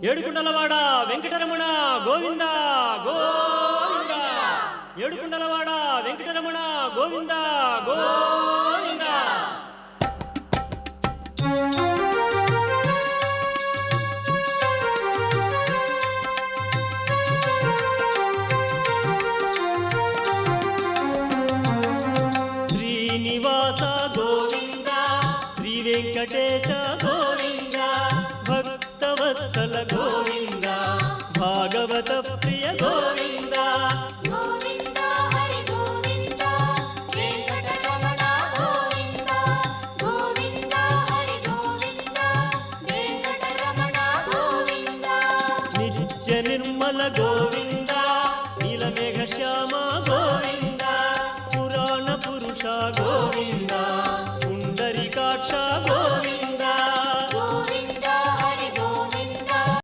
ఏడుకుండలవాడ Venkataramana Govinda Govinda. ఏడుకుండలవాడ Venkataramana Govinda Govinda. Srinivasa Govinda, Shri Venkatesha Govinda, Bhaktavatsala Govinda, Bhagavata Priya Govinda.